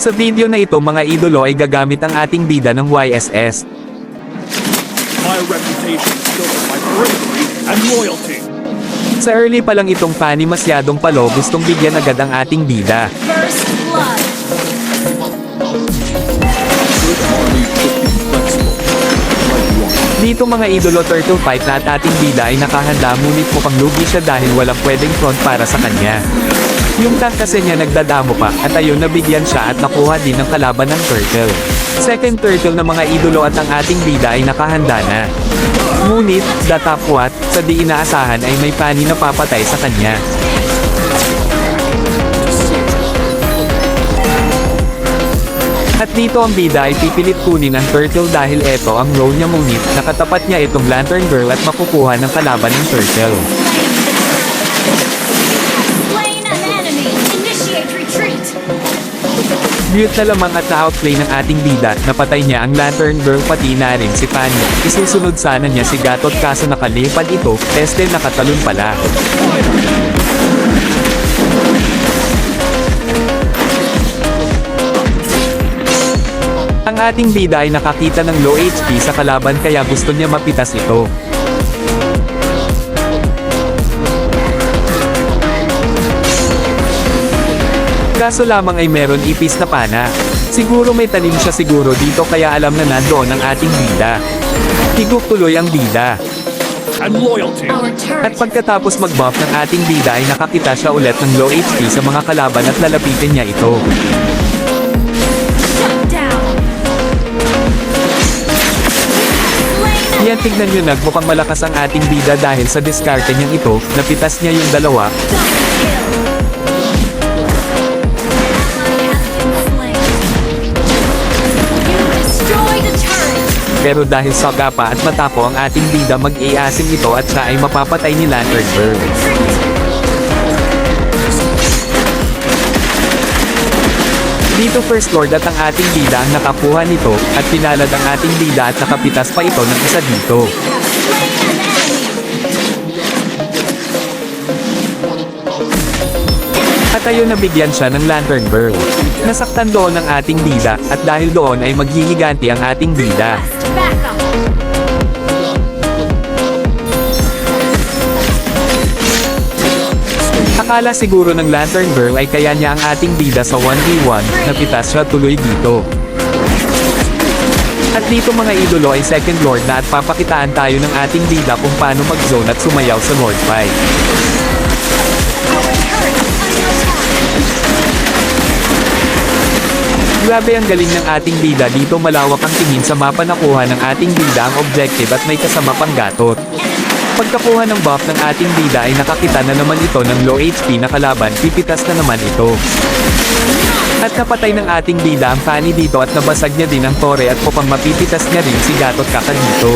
Sa video na ito mga idolo ay gagamit ang ating bida ng YSS. My reputation is built on my bravery and loyalty. Sa early pa lang itong pani masyadong palo gustong bigyan agad ang ating bida. First blood. Good army should be flexible, like one. Dito mga idolo turtle fight na at ating bida ay nakahanda ngunit mukhang lugi siya dahil walang pwedeng front para sa kanya. Yung tank kasi niya nagdadamo pa at ayun nabigyan siya at nakuha din ng kalaban ng turtle. Second turtle na mga idolo at ang ating bida ay nakahanda na. Ngunit, the top what, sa di inaasahan ay may pani na papatay sa kanya. At dito ang bida ay pipilit kunin ang turtle dahil eto ang role niya ngunit nakatapat niya itong lantern girl at makukuha ng kalaban ng turtle. Slain an enemy. Initiate retreat. Mute na lamang at na-outplay ng ating bida, napatay niya ang lantern girl pati na rin si Fanny. Isusunod sana niya si Gatot kaso nakalipad ito, Testel nakatalon pala. Ang ating bida ay nakakita ng low HP sa kalaban kaya gusto niya mapitas ito. Kaso lamang ay meron ipis na pana. Siguro may tanim siya siguro dito kaya alam na nandoon ang ating bida. Higop tuloy ang bida. And loyalty. Our At turret. pagkatapos mag-buff ng ating bida ay nakakita siya ulit ng low HP sa mga kalaban at lalapitin niya ito. Shut down. Slain an Yan tignan nyo mukhang malakas ang ating bida dahil sa diskarte niyang ito, napitas niya yung dalawa. double kill. You destroyed a turret. Pero dahil sa gapa at matapo ang ating bida mag-iasim ito at siya ay mapapatay ni Lantern Girl. Dito first lord at ang ating bida ang nakakuha nito, at pinalad ang ating bida at nakapitas pa ito ng isa dito. You have slain an enemy. At ayun nabigyan siya ng Lantern Girl. Nasaktan doon ang ating bida, at dahil doon ay maghihiganti ang ating bida. Fast backup. Akala siguro ng Lantern Girl ay kaya niya ang ating bida sa 1v1, napitas siya tuloy dito. At dito mga idolo ay second lord na at papakitaan tayo ng ating bida kung paano mag-zone at sumayaw sa lord fight. Our turret is under attack. Grabe ang galing ng ating bida dito malawak ang tingin sa mapa nakuha ng ating bida ang objective at may kasama pang gatot. Pagkakuha ng buff ng ating bida ay nakakita na naman ito ng low HP na kalaban, pipitas na naman ito. At napatay ng ating bida ang Fanny dito at nabasag niya din ang tore at mukhang mapipitas niya rin si Gatot kaka dito.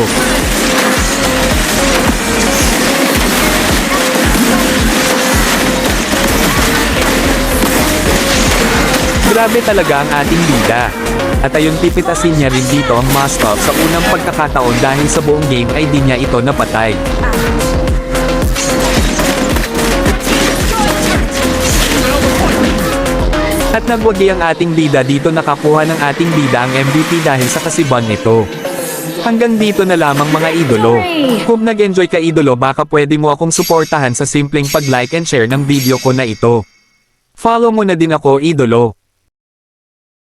Grabe talaga ang ating bida. At ayun pipitasin niya rin dito ang Mustang sa unang pagkakataon dahil sa buong game ay di niya ito napatay. At nagwagi ang ating bida dito nakakuha ng ating bida ang MVP dahil sa kasiban nito. Hanggang dito na lamang mga idolo. Kung nag-enjoy ka idolo baka pwede mo akong suportahan sa simpleng pag-like and share ng video ko na ito. Follow mo na din ako idolo.